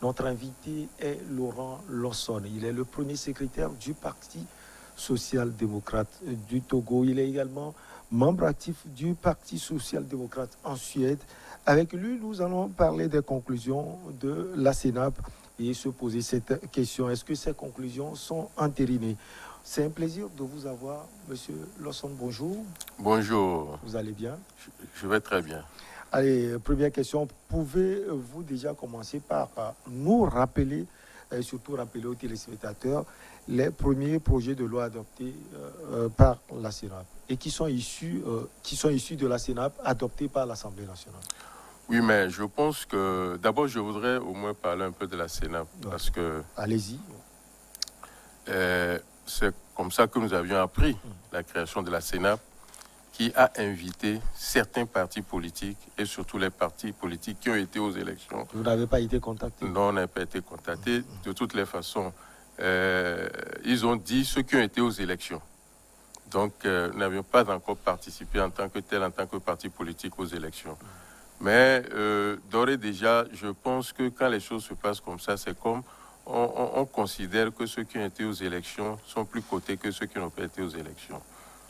Notre invité est Laurent Lawson. Il est le premier secrétaire du Parti social-démocrate du Togo. Il est également membre actif du Parti social-démocrate en Suède. Avec lui, nous allons parler des conclusions de la CENAP et se poser cette question. Est-ce que ces conclusions sont entérinées? C'est un plaisir de vous avoir, Monsieur Lawson. Bonjour. Bonjour. Vous allez bien? Je vais très bien. Allez, première question. Pouvez-vous déjà commencer par nous rappeler, surtout rappeler aux téléspectateurs, les premiers projets de loi adoptés par la CENAP et qui sont issus de la CENAP, adoptés par l'Assemblée nationale? Oui, mais je pense que d'abord, je voudrais au moins parler un peu de la CENAP, parce que allez-y. C'est comme ça que nous avions appris la création de la CENAP, qui a invité certains partis politiques et surtout les partis politiques qui ont été aux élections. Vous n'avez pas été contacté? Non, on n'a pas été contacté. De toutes les façons, ils ont dit ceux qui ont été aux élections. Donc, nous n'avions pas encore participé en tant que tel, en tant que parti politique aux élections. Mais d'ores et déjà, je pense que quand les choses se passent comme ça, c'est comme on considère que ceux qui ont été aux élections sont plus cotés que ceux qui n'ont pas été aux élections.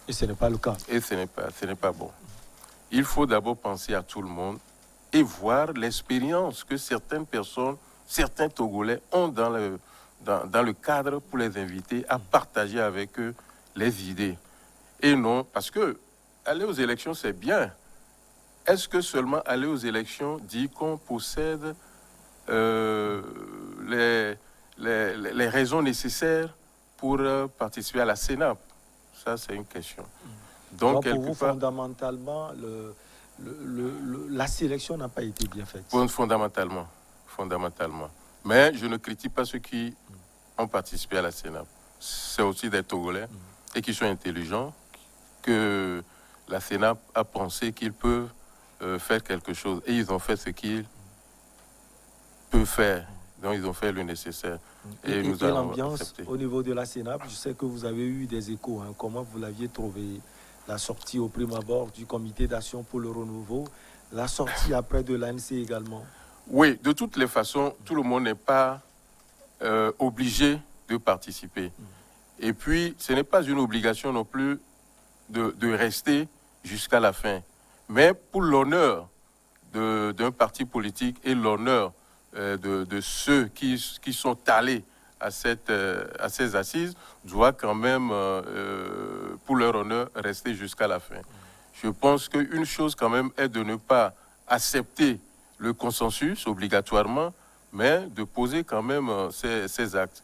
Et ce n'est pas le cas. Et ce n'est pas bon. Il faut d'abord penser à tout le monde et voir l'expérience que certaines personnes, certains Togolais ont dans le cadre pour les inviter à partager avec eux les idées. Et non, parce que aller aux élections, c'est bien. Est-ce que seulement aller aux élections dit qu'on possède les raisons nécessaires pour participer à la CENAP? Ça, c'est une question. Donc pour vous, fondamentalement, la sélection n'a pas été bien faite. Fondamentalement. Mais je ne critique pas ceux qui ont participé à la CENAP. C'est aussi des Togolais et qui sont intelligents, que la CENAP a pensé qu'ils peuvent faire quelque chose. Et ils ont fait ce qu'ils peuvent faire. Donc, ils ont fait le nécessaire. Et l'ambiance au niveau de la CENAP, je sais que vous avez eu des échos. Hein. Comment vous l'aviez trouvé, la sortie au prime abord du comité d'action pour le renouveau, la sortie après de l'ANC également? Oui, de toutes les façons, tout le monde n'est pas obligé de participer. Et puis, ce n'est pas une obligation non plus de rester jusqu'à la fin. Mais pour l'honneur d'un parti politique et l'honneur de ceux qui sont allés à ces assises, doit quand même, pour leur honneur, rester jusqu'à la fin. Je pense qu'une chose quand même est de ne pas accepter le consensus obligatoirement, mais de poser quand même ces actes.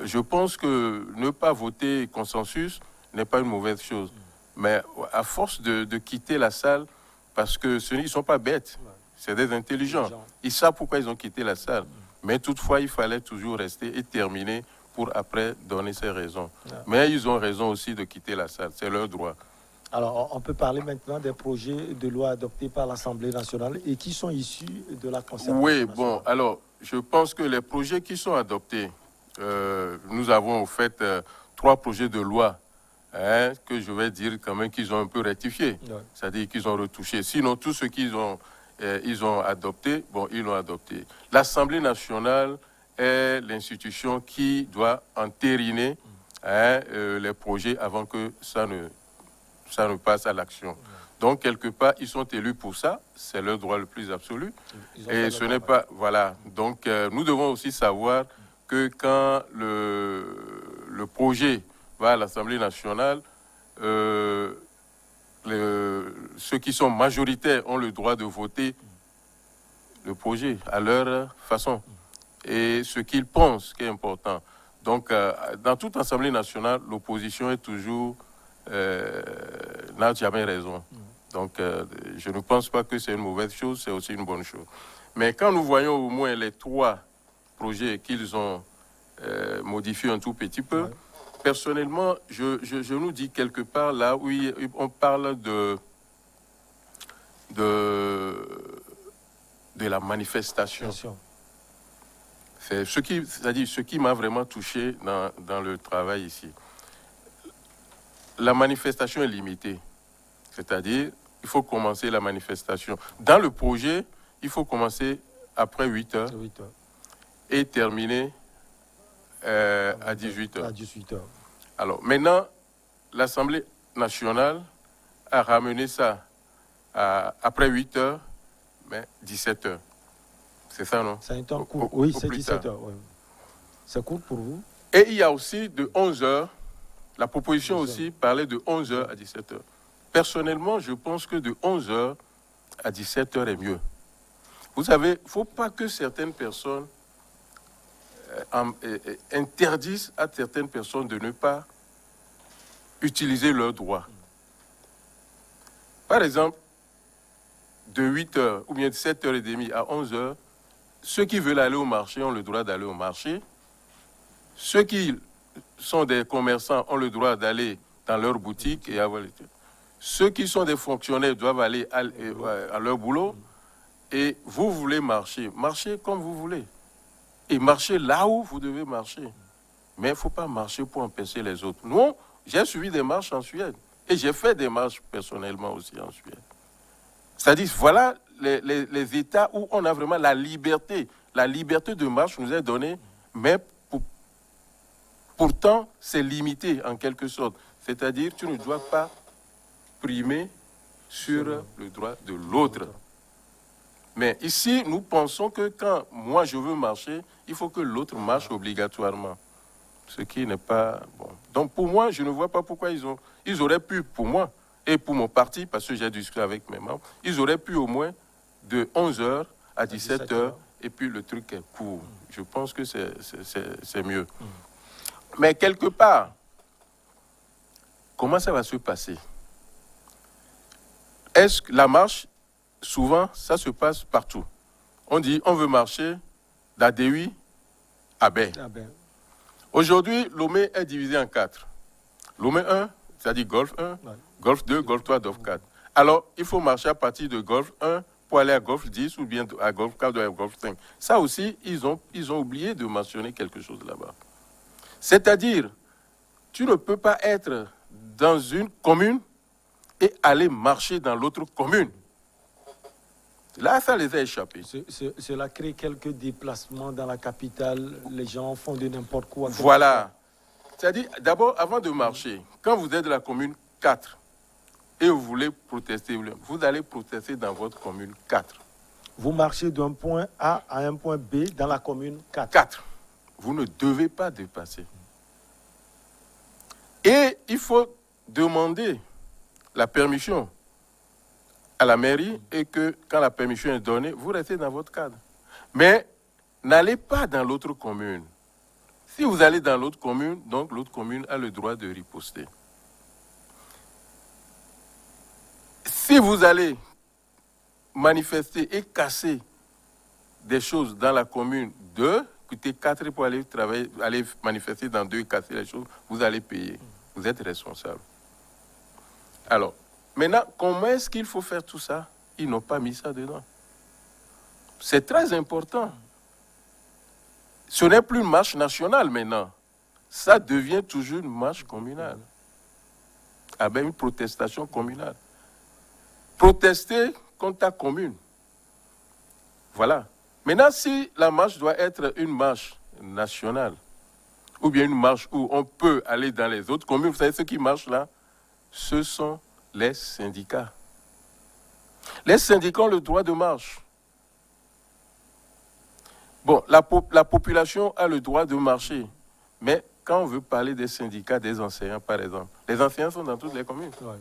Je pense que ne pas voter consensus n'est pas une mauvaise chose. Mais à force de quitter la salle, parce que ils ne sont pas bêtes, c'est des intelligents. Ils savent pourquoi ils ont quitté la salle. Mais toutefois, il fallait toujours rester et terminer pour après donner ses raisons. Mais ils ont raison aussi de quitter la salle, c'est leur droit. Alors, on peut parler maintenant des projets de loi adoptés par l'Assemblée nationale et qui sont issus de la concertation nationale. Bon, alors, je pense que les projets qui sont adoptés, nous avons en fait 3 projets de loi que je vais dire quand même qu'ils ont un peu rectifié, c'est-à-dire qu'ils ont retouché. Sinon, tout ce qu'ils ont, ils ont adopté, bon, ils l'ont adopté. L'Assemblée nationale est l'institution qui doit entériner les projets avant que ça ne passe à l'action. Donc, quelque part, ils sont élus pour ça, c'est leur droit le plus absolu. Et ce n'est pas... Voilà. Donc, nous devons aussi savoir que quand le projet va à l'Assemblée nationale, ceux qui sont majoritaires ont le droit de voter le projet à leur façon et ce qu'ils pensent qui est important. Donc, dans toute Assemblée nationale, l'opposition est toujours n'a jamais raison. Donc, je ne pense pas que c'est une mauvaise chose, c'est aussi une bonne chose. Mais quand nous voyons au moins les 3 projets qu'ils ont modifiés un tout petit peu, personnellement, je nous dis quelque part là où on parle de la manifestation. C'est ce qui m'a vraiment touché dans le travail ici. La manifestation est limitée. C'est-à-dire, il faut commencer la manifestation. Dans le projet, il faut commencer après 8 heures. et terminer à 18h. À 18h. Alors, maintenant, l'Assemblée nationale a ramené ça après 8h, mais 17h. C'est ça, non? C'est un temps court. Oui, c'est plus tard. 17h. Ouais. C'est court pour vous? Et il y a aussi de 11h, la proposition 11h. aussi parlait de 11h à 17h. Personnellement, je pense que de 11h à 17h est mieux. Vous savez, il ne faut pas que certaines personnes interdisent à certaines personnes de ne pas utiliser leurs droits. Par exemple, de 8h ou bien de 7h30 à 11h, ceux qui veulent aller au marché ont le droit d'aller au marché. Ceux qui sont des commerçants ont le droit d'aller dans leur boutique et avoir les... Ceux qui sont des fonctionnaires doivent aller à leur boulot. Et vous voulez marcher, marchez comme vous voulez. Et marchez là où vous devez marcher. Mais il ne faut pas marcher pour empêcher les autres. Nous, j'ai suivi des marches en Suède. Et j'ai fait des marches personnellement aussi en Suède. C'est-à-dire, voilà les États où on a vraiment la liberté. La liberté de marche nous est donnée, mais pourtant, c'est limité en quelque sorte. C'est-à-dire, tu ne dois pas primer sur le droit de l'autre. Mais ici, nous pensons que quand moi je veux marcher, il faut que l'autre marche obligatoirement. Ce qui n'est pas bon. Donc pour moi, je ne vois pas pourquoi ils auraient pu, pour moi, et pour mon parti, parce que j'ai discuté avec mes membres, ils auraient pu au moins de 11h à 17h, et puis le truc est court. Je pense que c'est mieux. Mais quelque part, comment ça va se passer? Est-ce que la marche, souvent, ça se passe partout. On dit, on veut marcher d'Adéui à Baie. Aujourd'hui, Lomé est divisé en 4. Lomé 1, c'est-à-dire Golfe 1, ouais. Golfe 2, Golfe 3, Golfe 4. Alors, il faut marcher à partir de Golfe 1 pour aller à Golfe 10 ou bien à Golfe 4 ou à Golfe 5. Ça aussi, ils ont oublié de mentionner quelque chose là-bas. C'est-à-dire, tu ne peux pas être dans une commune et aller marcher dans l'autre commune. Là, ça les a échappés. Cela crée quelques déplacements dans la capitale. Les gens font de n'importe quoi. Voilà. C'est-à-dire, d'abord, avant de marcher, quand vous êtes de la commune 4 et vous voulez protester, vous allez protester dans votre commune 4. Vous marchez d'un point A à un point B dans la commune 4. 4. Vous ne devez pas dépasser. Et il faut demander la permission à la mairie et que quand la permission est donnée, vous restez dans votre cadre. Mais n'allez pas dans l'autre commune. Si vous allez dans l'autre commune, donc l'autre commune a le droit de riposter. Si vous allez manifester et casser des choses dans la commune 2, quitter 4 pour aller travailler, aller manifester dans 2 et casser les choses, vous allez payer. Vous êtes responsable. Alors, maintenant, comment est-ce qu'il faut faire tout ça? Ils n'ont pas mis ça dedans. C'est très important. Ce n'est plus une marche nationale maintenant. Ça devient toujours une marche communale. Avec une protestation communale. Protester contre ta commune. Voilà. Maintenant, si la marche doit être une marche nationale, ou bien une marche où on peut aller dans les autres communes, vous savez, ceux qui marchent là, ce sont les syndicats. Les syndicats ont le droit de marche. Bon, la population a le droit de marcher. Mais quand on veut parler des syndicats des enseignants, par exemple, les enseignants sont dans toutes les communes. Ouais.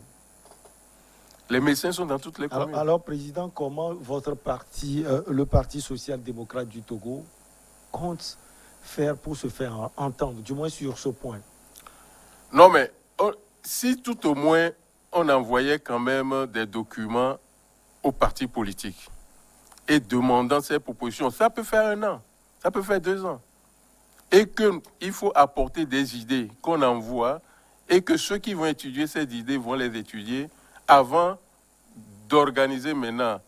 Les médecins sont dans toutes les communes. Alors, Président, comment votre parti, le Parti social-démocrate du Togo, compte faire pour se faire entendre, du moins sur ce point? Non, mais si tout au moins on envoyait quand même des documents aux partis politiques et demandant ces propositions, ça peut faire 1 an, ça peut faire 2 ans. Et qu'il faut apporter des idées qu'on envoie et que ceux qui vont étudier ces idées vont les étudier avant d'organiser maintenant,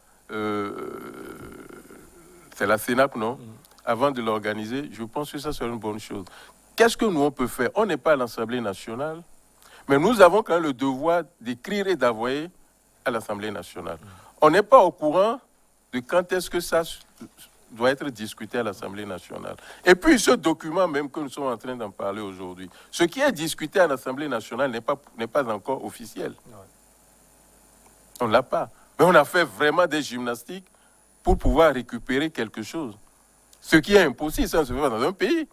c'est la CENAP, non? Avant de l'organiser, je pense que ça serait une bonne chose. Qu'est-ce que nous on peut faire? On n'est pas à l'Assemblée nationale, mais nous avons quand même le devoir d'écrire et d'envoyer à l'Assemblée nationale. On n'est pas au courant de quand est-ce que ça doit être discuté à l'Assemblée nationale. Et puis ce document même que nous sommes en train d'en parler aujourd'hui, ce qui est discuté à l'Assemblée nationale n'est pas encore officiel. Ouais. On ne l'a pas. Mais on a fait vraiment des gymnastiques pour pouvoir récupérer quelque chose. Ce qui est impossible, ça ne se fait pas dans un pays.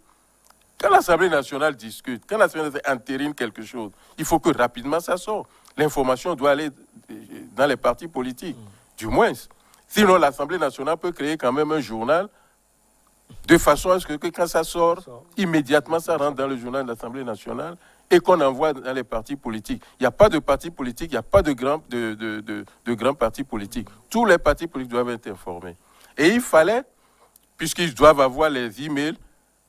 Quand l'Assemblée nationale discute, quand l'Assemblée nationale entérine quelque chose, il faut que rapidement ça sorte. L'information doit aller dans les partis politiques, du moins. Sinon, l'Assemblée nationale peut créer quand même un journal de façon à ce que quand ça sort, immédiatement ça rentre dans le journal de l'Assemblée nationale et qu'on envoie dans les partis politiques. Il n'y a pas de partis politiques, il n'y a pas de grands partis politiques. Tous les partis politiques doivent être informés. Et il fallait, puisqu'ils doivent avoir les emails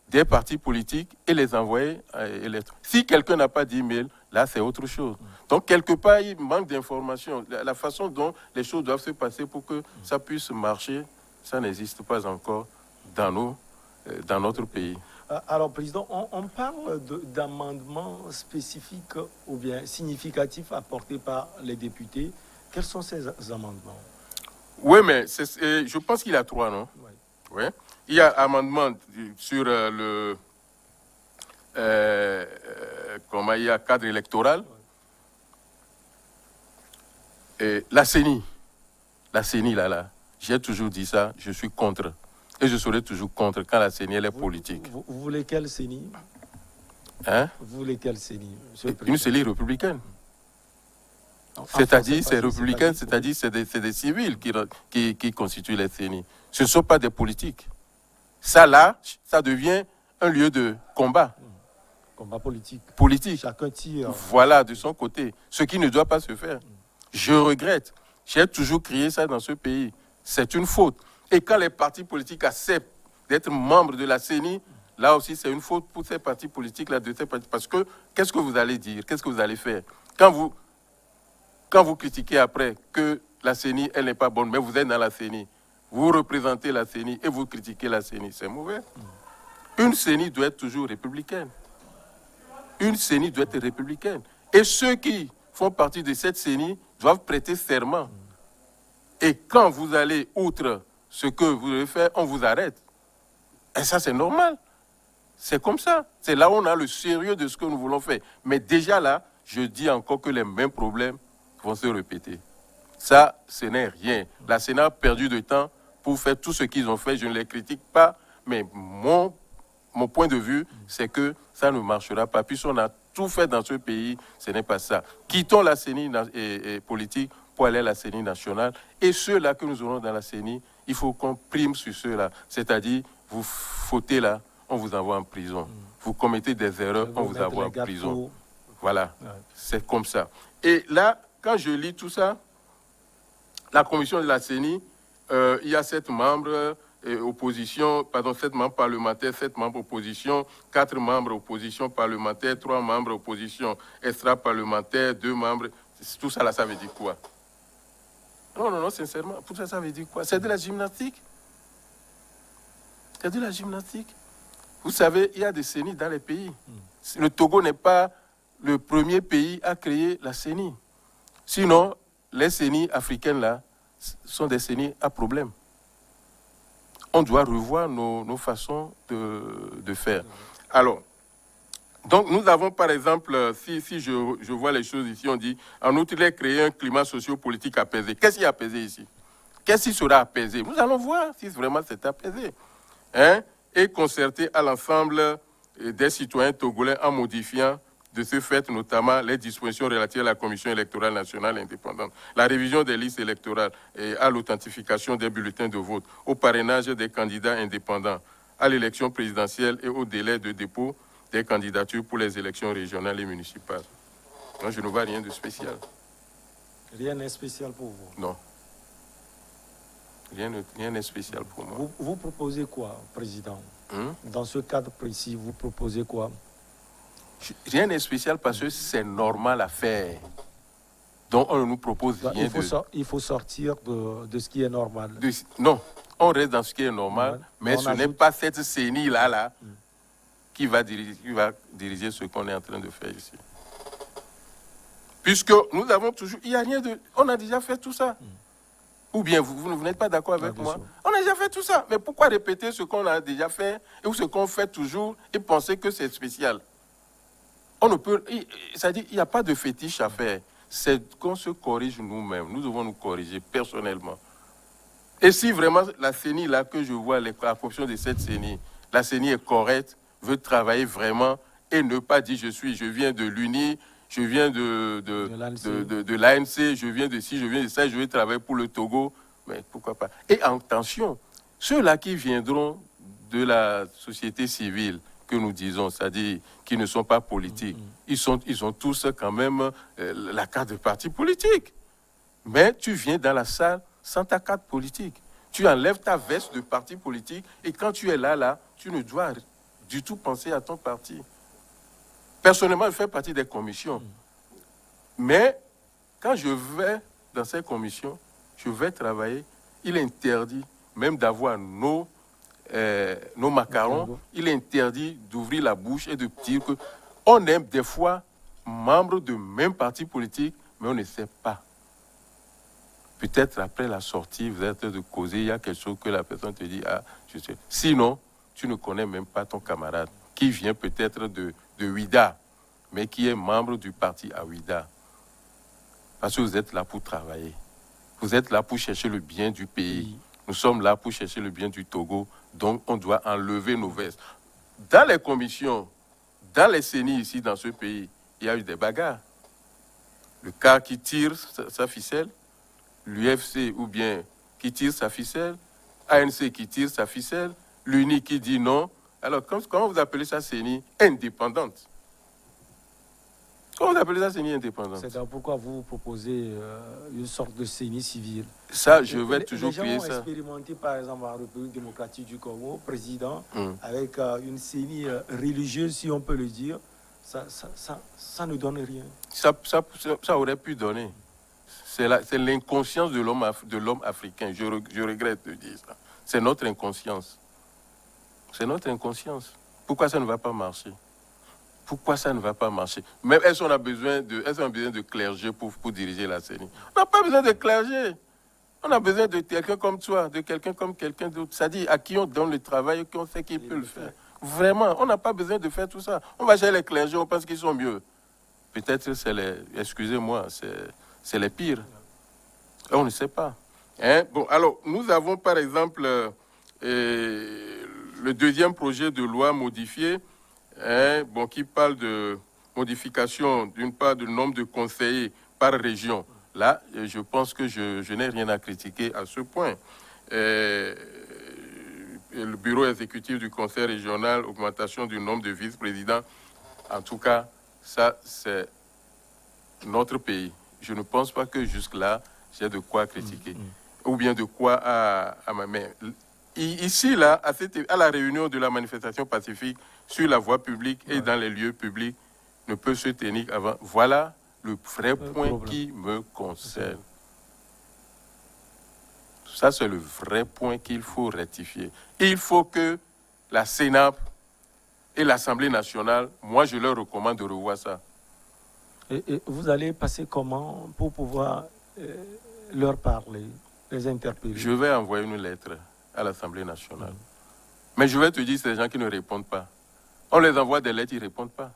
des partis politiques et les envoyer à lettres. Si quelqu'un n'a pas d'email, là c'est autre chose. Donc quelque part, il manque d'informations. La façon dont les choses doivent se passer pour que ça puisse marcher, ça n'existe pas encore dans notre pays. Alors, Président, on parle d'amendements spécifiques ou bien significatifs apportés par les députés. Quels sont ces amendements? Oui, mais je pense qu'il y a 3, non? Oui. Ouais. Il y a amendement sur comment il y a cadre électoral. Et la CENI, là, j'ai toujours dit ça, je suis contre. Et je serai toujours contre quand la CENI, elle est politique. Vous voulez quelle CENI? Hein? Vous voulez quelle CENI? Une CENI républicaine. C'est-à-dire, c'est républicain, c'est-à-dire, c'est des civils qui constituent les CENI. Ce ne sont pas des politiques. Ça, là, ça devient un lieu de combat. Combat politique. Politique. Chacun tire. Voilà, de son côté. Ce qui ne doit pas se faire. Je regrette. J'ai toujours crié ça dans ce pays. C'est une faute. Et quand les partis politiques acceptent d'être membres de la CENI, là aussi, c'est une faute pour ces partis politiques-là. Parce que, qu'est-ce que vous allez dire? Qu'est-ce que vous allez faire? Quand vous critiquez après que la CENI, elle n'est pas bonne, mais vous êtes dans la CENI, vous représentez la CENI et vous critiquez la CENI, c'est mauvais. Une CENI doit être toujours républicaine. Une CENI doit être républicaine. Et ceux qui font partie de cette CENI doivent prêter serment. Et quand vous allez outre ce que vous devez faire, on vous arrête. Et ça, c'est normal. C'est comme ça. C'est là où on a le sérieux de ce que nous voulons faire. Mais déjà là, je dis encore que les mêmes problèmes vont se répéter. Ça, ce n'est rien. La Sénat a perdu de temps pour faire tout ce qu'ils ont fait. Je ne les critique pas, mais mon point de vue, c'est que ça ne marchera pas. Puisqu'on a tout fait dans ce pays, ce n'est pas ça. Quittons la CENI politique pour aller à la CENI nationale. Et ceux-là que nous aurons dans la CENI, il faut qu'on prime sur ceux-là. C'est-à-dire, vous fautez là, on vous envoie en prison. Vous commettez des erreurs, on vous envoie en prison. Voilà, c'est comme ça. Et là, quand je lis tout ça, la commission de la CENI, il y a 7 membres opposition, pardon, 7 membres parlementaires, 7 membres opposition, 4 membres opposition parlementaire, 3 membres opposition extra-parlementaire, 2 membres. Tout ça là, ça veut dire quoi? Non, sincèrement, tout ça, ça veut dire quoi? C'est de la gymnastique. C'est de la gymnastique. Vous savez, il y a des CENI dans les pays. Le Togo n'est pas le premier pays à créer la CENI. Sinon, les CENI africaines là sont des CENI à problème. On doit revoir nos façons de faire. Alors, donc nous avons par exemple, si je vois les choses ici, on dit, en outre, il est créé un climat socio-politique apaisé. Qu'est-ce qui est apaisé ici? Qu'est-ce qui sera apaisé? Nous allons voir si vraiment c'est apaisé. Hein? Et concerté à l'ensemble des citoyens togolais en modifiant de ce fait notamment les dispositions relatives à la Commission électorale nationale indépendante, la révision des listes électorales et à l'authentification des bulletins de vote, au parrainage des candidats indépendants, à l'élection présidentielle et au délai de dépôt des candidatures pour les élections régionales et municipales. Donc, je ne vois rien de spécial. Rien n'est spécial pour vous? Non. Rien n'est spécial pour moi. Vous proposez quoi, Président? Dans ce cadre précis, vous proposez quoi? Rien n'est spécial parce que c'est normal à faire. Donc on nous propose rien. Il faut sortir de ce qui est normal. Non, on reste dans ce qui est normal, mais ce n'est pas cette CENI-là qui va diriger ce qu'on est en train de faire ici. Puisque nous avons toujours... Il n'y a rien de... On a déjà fait tout ça. Ou bien vous n'êtes pas d'accord avec bien moi? sûr. On a déjà fait tout ça. Mais pourquoi répéter ce qu'on a déjà fait ou ce qu'on fait toujours et penser que c'est spécial? On ne peut, c'est-à-dire, il n'y a pas de fétiche à faire. C'est qu'on se corrige nous-mêmes. Nous devons nous corriger personnellement. Et si vraiment la CENI, là, que je vois, la corruption de cette CENI, la CENI est correcte, veut travailler vraiment et ne pas dire je viens de l'UNI, je viens de l'ANC, je viens de ci, je viens de ça, je vais travailler pour le Togo, mais pourquoi pas? Et attention, ceux-là qui viendront de la société civile, que nous disons, c'est-à-dire qui ne sont pas politiques, ils ont tous quand même la carte de parti politique. Mais tu viens dans la salle sans ta carte politique. Tu enlèves ta veste de parti politique et quand tu es là, tu ne dois du tout penser à ton parti. Personnellement, je fais partie des commissions. Mais quand je vais dans ces commissions, je vais travailler, il est interdit même d'avoir nos macarons, il est interdit d'ouvrir la bouche et de dire qu'on est des fois membres de même parti politique, mais on ne sait pas. Peut-être après la sortie, vous êtes de causer, il y a quelque chose que la personne te dit, ah, je sais. Sinon, tu ne connais même pas ton camarade, qui vient peut-être de Ouida, mais qui est membre du parti à Ouida. Parce que vous êtes là pour travailler. Vous êtes là pour chercher le bien du pays. Nous sommes là pour chercher le bien du Togo. Donc, on doit enlever nos vestes. Dans les commissions, dans les CENI ici, dans ce pays, il y a eu des bagarres. Le CAR qui tire sa ficelle, l'UFC ou bien qui tire sa ficelle, ANC qui tire sa ficelle, l'UNI qui dit non. Alors, comment vous appelez ça CENI indépendante? Comment vous appelez ça CENI indépendante? C'est pourquoi vous proposez une sorte de CENI civile. Ça, je vais toujours payer ça. Les gens ont expérimenté, par exemple, en République démocratique du Congo, président, avec une CENI religieuse, si on peut le dire. Ça ne donne rien. Ça aurait pu donner. C'est l'inconscience de l'homme africain. Je regrette de dire ça. C'est notre inconscience. C'est notre inconscience. Pourquoi ça ne va pas marcher? Pourquoi ça ne va pas marcher? Même est-ce qu'on a besoin de clergé pour diriger la CENI? On n'a pas besoin de clergé. On a besoin de quelqu'un comme toi, de quelqu'un comme quelqu'un d'autre. C'est-à-dire à qui on donne le travail et qu'on sait qu'il peut le faire. Vraiment, on n'a pas besoin de faire tout ça. On va chez les clergés, on pense qu'ils sont mieux. Peut-être c'est excusez-moi, c'est les pires. On ne sait pas. Hein? Bon, alors, nous avons par exemple le deuxième projet de loi modifié, qui parle de modification, d'une part, du nombre de conseillers par région. Là, je pense que je n'ai rien à critiquer à ce point. Le bureau exécutif du conseil régional, augmentation du nombre de vice-présidents. En tout cas, ça, c'est notre pays. Je ne pense pas que jusque-là, j'ai de quoi critiquer. Ou bien de quoi à ma mère. Ici, là, à la réunion de la manifestation pacifique, sur la voie publique et dans les lieux publics, ne peut se tenir avant. Voilà le vrai point qui me concerne. Ça, c'est le vrai point qu'il faut rectifier. Il faut que la CENAP et l'Assemblée nationale, moi, je leur recommande de revoir ça. Et vous allez passer comment pour pouvoir leur parler, les interpeller? Je vais envoyer une lettre à l'Assemblée nationale. Mais je vais te dire, c'est des gens qui ne répondent pas. On les envoie des lettres, ils ne répondent pas.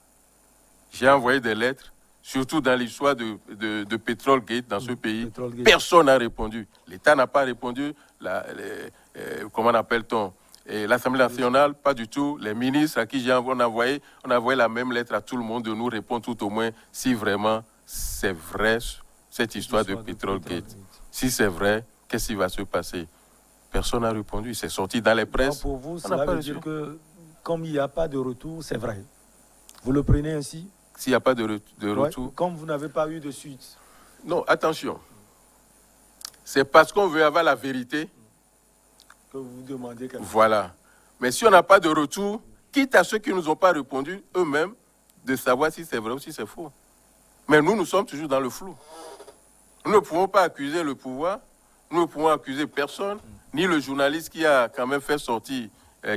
J'ai envoyé des lettres, surtout dans l'histoire de Petrol Gate dans ce pays. Personne n'a répondu. L'État n'a pas répondu. Comment appelle-t-on? L'Assemblée nationale, pas du tout. Les ministres à qui on a envoyé la même lettre à tout le monde de nous répondre tout au moins si vraiment c'est vrai cette histoire de Petrol Gate. Si c'est vrai, qu'est-ce qui va se passer? Personne n'a répondu. C'est sorti dans les presses. Donc pour vous, cela veut dire que comme il n'y a pas de retour, c'est vrai. Vous le prenez ainsi? S'il n'y a pas de retour. Comme vous n'avez pas eu de suite. Non, attention. C'est parce qu'on veut avoir la vérité que vous demandez quelque chose. Voilà. Mais si on n'a pas de retour, quitte à ceux qui ne nous ont pas répondu eux-mêmes, de savoir si c'est vrai ou si c'est faux. Mais nous sommes toujours dans le flou. Nous ne pouvons pas accuser le pouvoir, nous ne pouvons accuser personne, ni le journaliste qui a quand même fait sortir,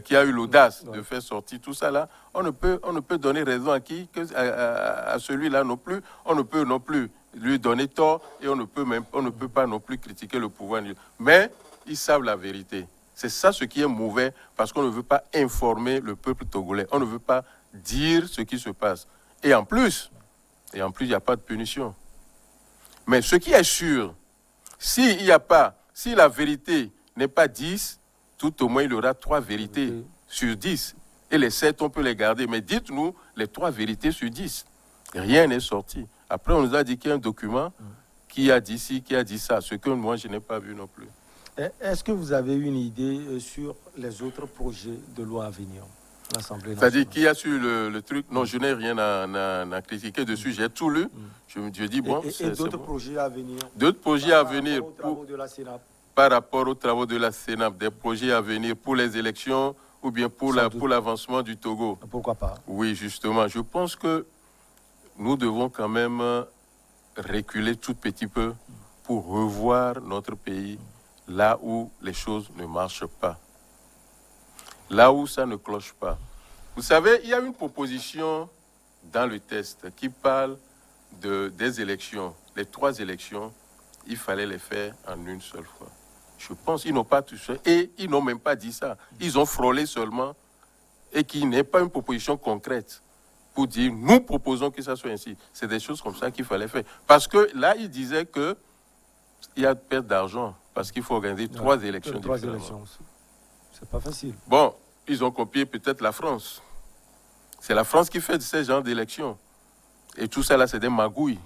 qui a eu l'audace de faire sortir tout ça là. On ne peut donner raison à qui, à celui-là non plus. On ne peut non plus lui donner tort et on ne peut pas non plus critiquer le pouvoir. Mais ils savent la vérité. C'est ça ce qui est mauvais parce qu'on ne veut pas informer le peuple togolais. On ne veut pas dire ce qui se passe. Et en plus, il n'y a pas de punition. Mais ce qui est sûr, si la vérité n'est pas 10, tout au moins il y aura 3 vérités sur 10. Et les 7, on peut les garder. Mais dites-nous les 3 vérités sur 10. Rien n'est sorti. Après, on nous a dit qu'il y a un document qui a dit ci, qui a dit ça. Ce que moi, je n'ai pas vu non plus. Est-ce que vous avez une idée sur les autres projets de loi à venir? C'est-à-dire qu'il y a sur le truc, non, je n'ai rien à critiquer dessus, j'ai tout lu. Je dis, bon, et d'autres projets à venir? D'autres projets à venir par rapport aux travaux de la CENAP, des projets à venir pour les élections ou bien pour l'avancement du Togo. Pourquoi pas? Oui, justement. Je pense que nous devons quand même reculer tout petit peu pour revoir notre pays là où les choses ne marchent pas. Là où ça ne cloche pas. Vous savez, il y a une proposition dans le test qui parle des élections. Les 3 élections, il fallait les faire en une seule fois. Je pense qu'ils n'ont pas touché et ils n'ont même pas dit ça. Ils ont frôlé seulement et qu'il n'est pas une proposition concrète pour dire nous proposons que ça soit ainsi. C'est des choses comme ça qu'il fallait faire. Parce que là, ils disaient qu'il y a de perte d'argent parce qu'il faut organiser 3 élections. 3 élections. C'est pas facile. Bon, ils ont copié peut-être la France. C'est la France qui fait ces genres d'élections. Et tout ça là, c'est des magouilles.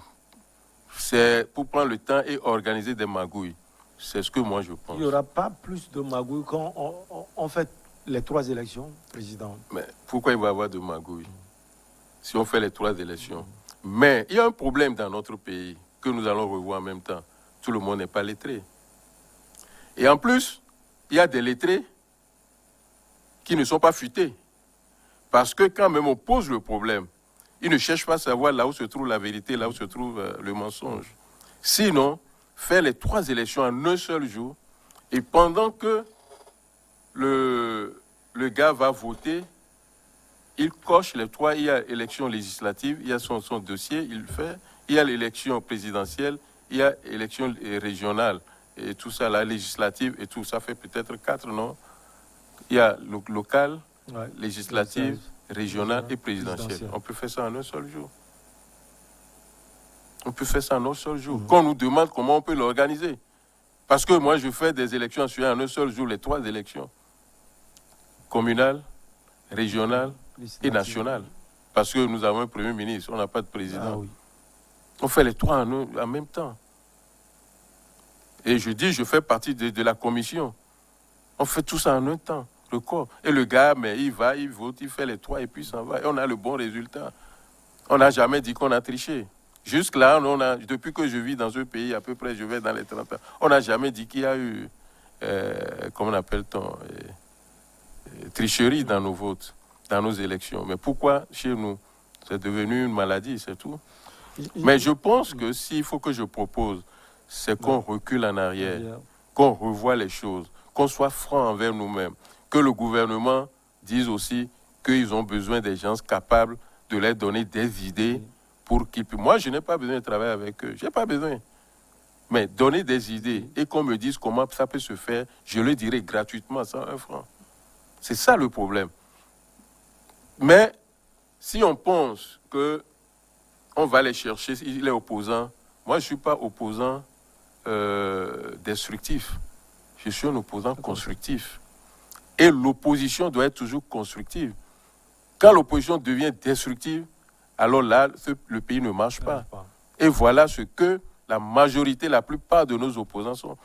C'est pour prendre le temps et organiser des magouilles. C'est ce que moi je pense. Il n'y aura pas plus de magouilles quand on fait les 3 élections, président. Mais pourquoi il va y avoir de magouilles si on fait les 3 élections? Mais il y a un problème dans notre pays que nous allons revoir en même temps. Tout le monde n'est pas lettré. Et en plus, il y a des lettrés qui ne sont pas futés. Parce que quand même on pose le problème, ils ne cherchent pas à savoir là où se trouve la vérité, là où se trouve le mensonge. Sinon, faire les 3 élections en un seul jour, et pendant que le gars va voter, il coche les 3, il y a élection législative, il y a son dossier, il fait, il y a l'élection présidentielle, il y a élection régionale, et tout ça, la législative, et tout ça fait peut-être 4, non? Il y a local, législative, régionale et présidentielle. On peut faire ça en un seul jour. On peut faire ça en un seul jour. Qu'on nous demande comment on peut l'organiser. Parce que moi, je fais des élections en un seul jour, les 3 élections. Communales, régionales et nationales. Parce que nous avons un Premier ministre, on n'a pas de président. Oui. On fait les 3 en même temps. Et je dis, je fais partie de la commission. On fait tout ça en un temps, record. Et le gars, mais il va, il vote, il fait les 3 et puis il s'en va. Et on a le bon résultat. On n'a jamais dit qu'on a triché. Jusque-là, depuis que je vis dans ce pays, à peu près, je vais dans les 30 ans, on n'a jamais dit qu'il y a eu, comment appelle-t-on, tricherie dans nos votes, dans nos élections. Mais pourquoi chez nous? C'est devenu une maladie, c'est tout. Mais je pense que s'il faut que je propose, c'est qu'on recule en arrière, qu'on revoie les choses, qu'on soit franc envers nous-mêmes, que le gouvernement dise aussi qu'ils ont besoin des gens capables de leur donner des idées pour qu'ils puissent... Moi, je n'ai pas besoin de travailler avec eux, je n'ai pas besoin. Mais donner des idées et qu'on me dise comment ça peut se faire, je le dirai gratuitement, sans 1 franc. C'est ça le problème. Mais si on pense qu'on va les chercher, les opposants, moi je ne suis pas opposant destructif. Je suis un opposant constructif. Et l'opposition doit être toujours constructive. Quand l'opposition devient destructive, alors là, le pays ne marche pas. Et voilà ce que la majorité, la plupart de nos opposants sont,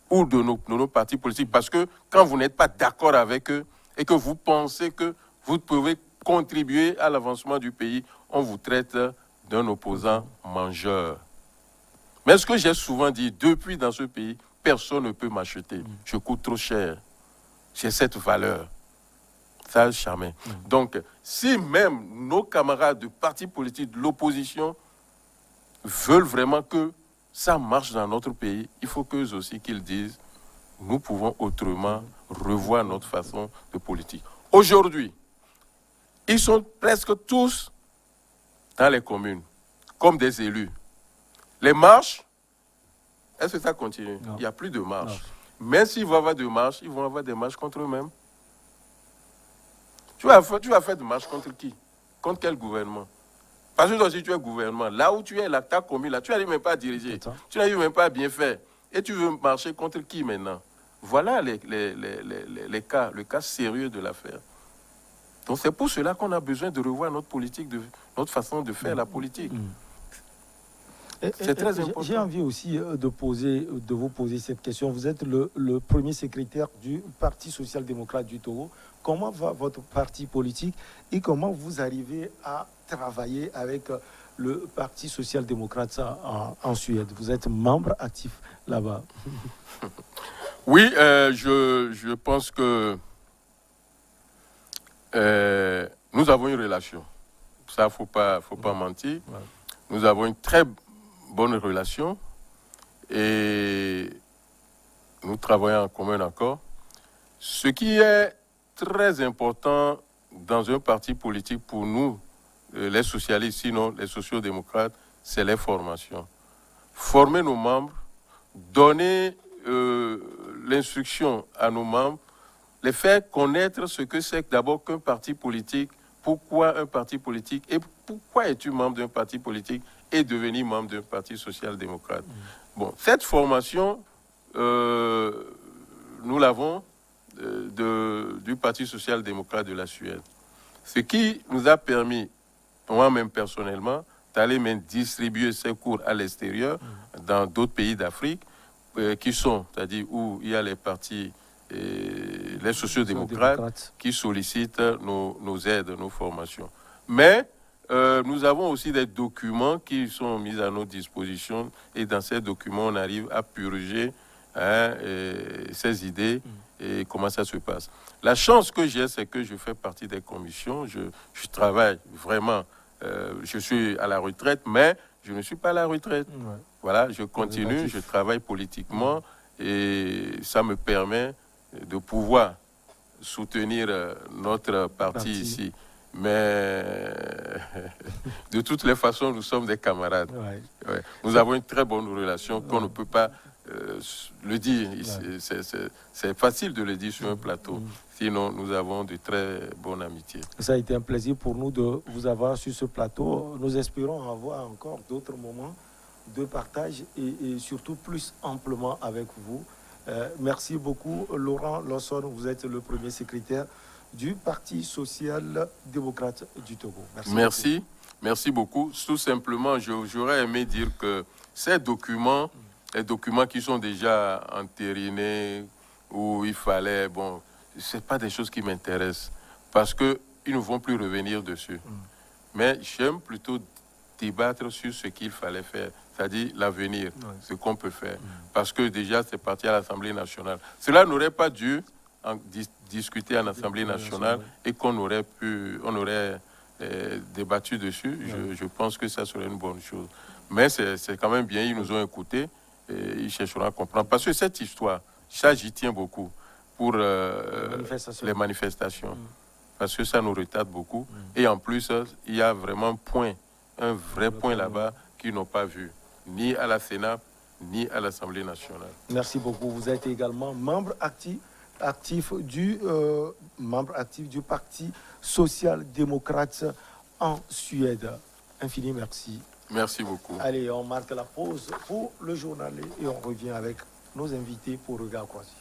ou de nos partis politiques. Parce que quand vous n'êtes pas d'accord avec eux et que vous pensez que vous pouvez contribuer à l'avancement du pays, on vous traite d'un opposant mangeur. Mais ce que j'ai souvent dit, depuis dans ce pays, personne ne peut m'acheter. Je coûte trop cher. J'ai cette valeur. Ça, jamais. Donc, si même nos camarades de partis politiques, de l'opposition, veulent vraiment que ça marche dans notre pays, il faut qu'eux aussi qu'ils disent, nous pouvons autrement revoir notre façon de politique. Aujourd'hui, ils sont presque tous dans les communes, comme des élus. Les marches, est-ce que ça continue? Non. Il n'y a plus de marches. Non. Même s'ils vont avoir de marches, ils vont avoir des marches contre eux-mêmes. Tu vas faire des marches contre qui? Contre quel gouvernement? Parce que si tu es gouvernement, là où tu es, là, tu as commis, là, tu n'arrives même pas à diriger. Tu n'arrives même pas à bien faire. Et tu veux marcher contre qui maintenant? Voilà les cas, le cas sérieux de l'affaire. Donc c'est pour cela qu'on a besoin de revoir notre politique, notre façon de faire la politique. C'est très important. J'ai envie aussi de vous poser cette question. Vous êtes le premier secrétaire du Parti social-démocrate du Togo. Comment va votre parti politique et comment vous arrivez à travailler avec le Parti social-démocrate en Suède? Vous êtes membre actif là-bas. Oui, je pense que nous avons une relation. Ça, il ne faut pas mentir. Ouais. Nous avons une très bonne relation et nous travaillons en commun accord. Ce qui est très important dans un parti politique pour nous, les socialistes, sinon les sociaux-démocrates, c'est les formations. Former nos membres, donner l'instruction à nos membres, les faire connaître ce que c'est d'abord qu'un parti politique, pourquoi un parti politique et pourquoi es-tu membre d'un parti politique et devenir membre d'un parti social-démocrate. Bon, cette formation, nous l'avons du Parti social-démocrate de la Suède. Ce qui nous a permis, moi-même personnellement, d'aller même distribuer ces cours à l'extérieur, dans d'autres pays d'Afrique, qui sont, c'est-à-dire où il y a les partis, les sociaux-démocrates qui sollicitent nos aides, nos formations. Mais nous avons aussi des documents qui sont mis à notre disposition et dans ces documents, on arrive à purger ces idées et comment ça se passe. La chance que j'ai, c'est que je fais partie des commissions, je travaille vraiment, je suis à la retraite, mais je ne suis pas à la retraite. Ouais. Voilà, je continue, je travaille politiquement et ça me permet de pouvoir soutenir notre parti ici. Mais de toutes les façons, nous sommes des camarades. Ouais. Ouais. Nous avons une très bonne relation qu'on ne peut pas le dire. Ouais. C'est facile de le dire sur un plateau. Sinon, nous avons de très bonnes amitiés. Ça a été un plaisir pour nous de vous avoir sur ce plateau. Nous espérons avoir encore d'autres moments de partage et surtout plus amplement avec vous. Merci beaucoup, Laurent Lawson. Vous êtes le premier secrétaire du Parti social-démocrate du Togo. Merci. Merci beaucoup. Tout simplement, j'aurais aimé dire que ces documents, les documents qui sont déjà entérinés, où il fallait, bon, ce n'est pas des choses qui m'intéressent, parce qu'ils ne vont plus revenir dessus. Mais j'aime plutôt débattre sur ce qu'il fallait faire, c'est-à-dire l'avenir, ce qu'on peut faire. Parce que déjà, c'est parti à l'Assemblée nationale. Cela n'aurait pas dû discuter en Assemblée nationale et qu'on aurait débattu dessus. Je pense que ça serait une bonne chose. Mais c'est quand même bien, ils nous ont écoutés et ils chercheront à comprendre. Parce que cette histoire, ça j'y tiens beaucoup pour les manifestations. Parce que ça nous retarde beaucoup. Et en plus, il y a vraiment un vrai point là-bas qu'ils n'ont pas vu, ni à la Sénat, ni à l'Assemblée nationale. Merci beaucoup. Vous êtes également membre actif du Parti social-démocrate en Suède. Infini merci. Merci beaucoup. Allez, on marque la pause pour le journal et on revient avec nos invités pour Regard Croisé.